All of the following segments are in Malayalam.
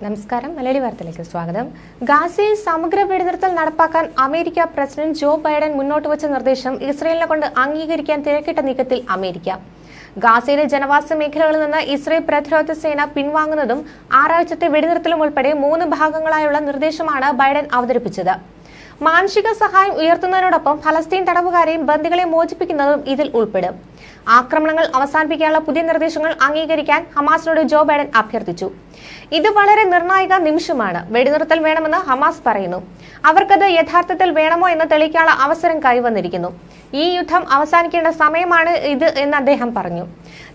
നമസ്കാരം. മലയാളി വാർത്തയിലേക്ക് സ്വാഗതം. ഗാസയിൽ സമഗ്ര വെടിനിർത്തൽ നടപ്പാക്കാൻ അമേരിക്ക പ്രസിഡന്റ് ജോ ബൈഡൻ മുന്നോട്ട് വച്ച നിർദ്ദേശം ഇസ്രയേലിനെ കൊണ്ട് അംഗീകരിക്കാൻ തിരക്കിട്ട നീക്കത്തിൽ അമേരിക്ക. ഗാസയിലെ ജനവാസ മേഖലകളിൽ നിന്ന് ഇസ്രയേൽ പ്രതിരോധ സേന പിൻവാങ്ങുന്നതും ആറാഴ്ചത്തെ വെടിനിർത്തലും ഉൾപ്പെടെ 3 ഭാഗങ്ങളായുള്ള നിർദ്ദേശമാണ് ബൈഡൻ അവതരിപ്പിച്ചത്. മാനുഷിക സഹായം ഉയർത്തുന്നതിനോടൊപ്പം ഫലസ്തീൻ തടവുകാരെയും ബന്ദികളെയും മോചിപ്പിക്കുന്നതും ഇതിൽ ഉൾപ്പെടും. ആക്രമണങ്ങൾ അവസാനിപ്പിക്കാനുള്ള പുതിയ നിർദ്ദേശങ്ങൾ അംഗീകരിക്കാൻ ഹമാസിനോട് ജോ ബൈഡൻ അഭ്യർത്ഥിച്ചു. ഇത് വളരെ നിർണായക നിമിഷമാണ്. വെടിനിർത്തൽ വേണമെന്ന് ഹമാസ് പറയുന്നു. അവർക്കത് യഥാർത്ഥത്തിൽ വേണമോ എന്ന് തെളിയിക്കാനുള്ള അവസരം കൈവന്നിരിക്കുന്നു. ഈ യുദ്ധം അവസാനിക്കേണ്ട സമയമാണ് ഇത് എന്ന് അദ്ദേഹം പറഞ്ഞു.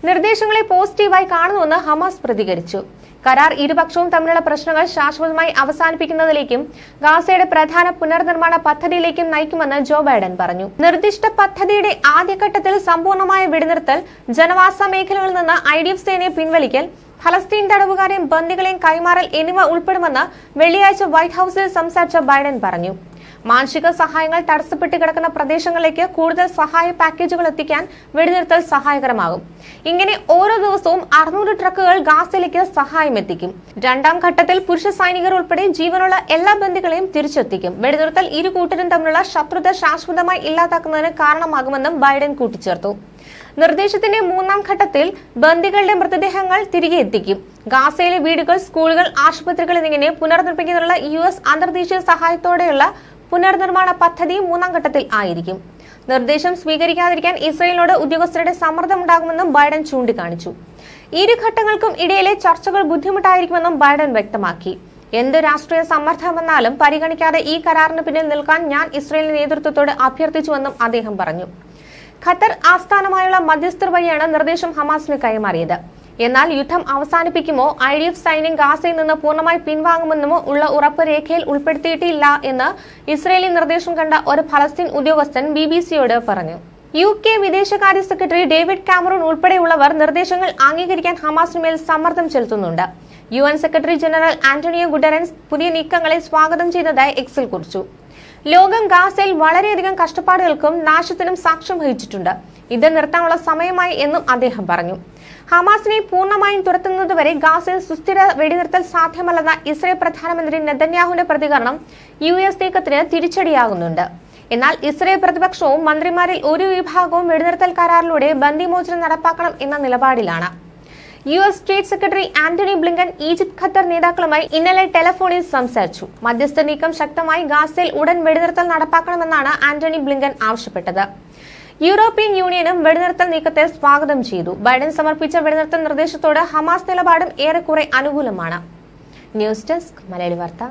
നിർദ്ദേശങ്ങളെ പോസിറ്റീവായി കാണുന്നുവെന്ന് ഹമാസ് പ്രതികരിച്ചു. കരാർ ഇരുപക്ഷവും തമ്മിലുള്ള പ്രശ്നങ്ങൾ ശാശ്വതമായി അവസാനിപ്പിക്കുന്നതിലേക്കും ഗാസയുടെ പ്രധാന പുനർനിർമ്മാണ പദ്ധതിയിലേക്കും നയിക്കുമെന്ന് ജോ ബൈഡൻ പറഞ്ഞു. നിർദ്ദിഷ്ട പദ്ധതിയുടെ ആദ്യഘട്ടത്തിൽ സമ്പൂർണ്ണമായ വെടിനിർത്തൽ, ജനവാസ മേഖലകളിൽ നിന്ന് IDF സേനയെ പിൻവലിക്കൽ, ഫലസ്തീൻ തടവുകാരെയും ബന്ദികളെയും കൈമാറൽ എന്നിവ ഉൾപ്പെടുമെന്ന് വെള്ളിയാഴ്ച വൈറ്റ് ഹൌസിൽ സംസാരിച്ച ബൈഡൻ പറഞ്ഞു. മാനുഷിക സഹായങ്ങൾ തടസ്സപ്പെട്ട് കിടക്കുന്ന പ്രദേശങ്ങളിലേക്ക് കൂടുതൽ സഹായ പാക്കേജുകൾ എത്തിക്കാൻ വെടിനിർത്തൽ സഹായകരമാകും. ഇങ്ങനെ ഓരോ ദിവസവും 600 ട്രക്കുകൾ ഗാസയിലേക്ക് സഹായം എത്തിക്കും. രണ്ടാം ഘട്ടത്തിൽ പുരുഷ സൈനികർ ഉൾപ്പെടെ ജീവനുള്ള എല്ലാ ബന്ദികളെയും തിരിച്ചെത്തിക്കും. വെടിനിർത്തൽ ഇരു കൂട്ടരും തമ്മിലുള്ള ശത്രുത ശാശ്വതമായി ഇല്ലാതാക്കുന്നതിന് കാരണമാകുമെന്നും ബൈഡൻ കൂട്ടിച്ചേർത്തു. നിർദ്ദേശത്തിന്റെ 3ാം ഘട്ടത്തിൽ ബന്ദികളുടെ മൃതദേഹങ്ങൾ തിരികെ എത്തിക്കും. ഗാസയിലെ വീടുകൾ, സ്കൂളുകൾ, ആശുപത്രികൾ എന്നിങ്ങനെ പുനർനിർമ്മിക്കുന്നതിനുള്ള US അന്തർദേശീയ സഹായത്തോടെയുള്ള പുനർനിർമ്മാണ പദ്ധതി 3ാം ഘട്ടത്തിൽ ആയിരിക്കും. നിർദ്ദേശം സ്വീകരിക്കാതിരിക്കാൻ ഇസ്രയേലിനോട് ഉദ്യോഗസ്ഥരുടെ സമ്മർദ്ദമുണ്ടാകുമെന്നും ബൈഡൻ ചൂണ്ടിക്കാണിച്ചു. ഇരു ഘട്ടങ്ങൾക്കും ഇടയിലെ ചർച്ചകൾ ബുദ്ധിമുട്ടായിരിക്കുമെന്നും ബൈഡൻ വ്യക്തമാക്കി. എന്ത് രാഷ്ട്രീയ സമ്മർദ്ദം വന്നാലും പരിഗണിക്കാതെ ഈ കരാറിന് പിന്നിൽ നിൽക്കാൻ ഞാൻ ഇസ്രയേൽ നേതൃത്വത്തോട് അഭ്യർത്ഥിച്ചുവെന്നും അദ്ദേഹം പറഞ്ഞു. ഖത്തർ ആസ്ഥാനമായുള്ള മധ്യസ്ഥർ വഴിയാണ് നിർദ്ദേശം ഹമാസിന് കൈമാറിയത്. എന്നാൽ യുദ്ധം അവസാനിപ്പിക്കുമോ, IDF സൈന്യം ഗാസയിൽ നിന്ന് പൂർണ്ണമായി പിൻവാങ്ങുമെന്നോ ഉള്ള ഉറപ്പ് രേഖയിൽ ഉൾപ്പെടുത്തിയിട്ടില്ല എന്ന് ഇസ്രയേലി നിർദ്ദേശം കണ്ട ഒരു ഫലസ്തീൻ ഉദ്യോഗസ്ഥൻ BBC-യോട് പറഞ്ഞു. UK വിദേശകാര്യ സെക്രട്ടറി ഡേവിഡ് കാമറൂൺ ഉൾപ്പെടെയുള്ളവർ നിർദ്ദേശങ്ങൾ അംഗീകരിക്കാൻ ഹമാസിനുമേൽ സമ്മർദ്ദം ചെലുത്തുന്നുണ്ട്. UN സെക്രട്ടറി ജനറൽ ആന്റണിയോ ഗുട്ടറൻസ് പുതിയ നീക്കങ്ങളെ സ്വാഗതം ചെയ്തതായി X-ൽ കുറിച്ചു. ലോകം ഗാസയിൽ വളരെയധികം കഷ്ടപ്പാടുകൾക്കും നാശത്തിനും സാക്ഷ്യം വഹിച്ചിട്ടുണ്ട്. ഇത് നിർത്താനുള്ള സമയമായി എന്നും അദ്ദേഹം പറഞ്ഞു. ഹമാസിനെ പൂർണ്ണമായും തുരത്തുന്നതുവരെ ഗാസയിൽ സുസ്ഥിര വെടിനിർത്തൽ സാധ്യമല്ലെന്ന ഇസ്രയേൽ പ്രധാനമന്ത്രി നെതന്യാഹുവിന്റെ പ്രതികരണം US നീക്കത്തിന് തിരിച്ചടിയാകുന്നുണ്ട്. എന്നാൽ ഇസ്രയേൽ പ്രതിപക്ഷവും മന്ത്രിമാരിൽ ഒരു വിഭാഗവും വെടിനിർത്തൽ കരാറിലൂടെ ബന്ദിമോചനം നടപ്പാക്കണം എന്ന നിലപാടിലാണ്. US state secretary Antony Blinken Egypt, Qatar നേതാക്കളുമായി ഇന്നലെ ടെലിഫോണിൽ സംസാരിച്ചു. മധ്യസ്ഥ നീക്കം ശക്തമായി ഗാസയിൽ ഉടൻ വെടിനിർത്തൽ നടപ്പാക്കണമെന്നാണ് ആന്റണി ബ്ലിങ്കൻ ആവശ്യപ്പെട്ടത്. യൂറോപ്യൻ യൂണിയനും വെടിനിർത്തൽ നീക്കത്തെ സ്വാഗതം ചെയ്തു. ബൈഡൻ സമർപ്പിച്ച വെടിനിർത്തൽ നിർദ്ദേശത്തോട് ഹമാസ് നിലപാടും ഏറെക്കുറെ അനുകൂലമാണ്. ന്യൂസ് ഡെസ്ക്, മലയാളി വാർത്ത.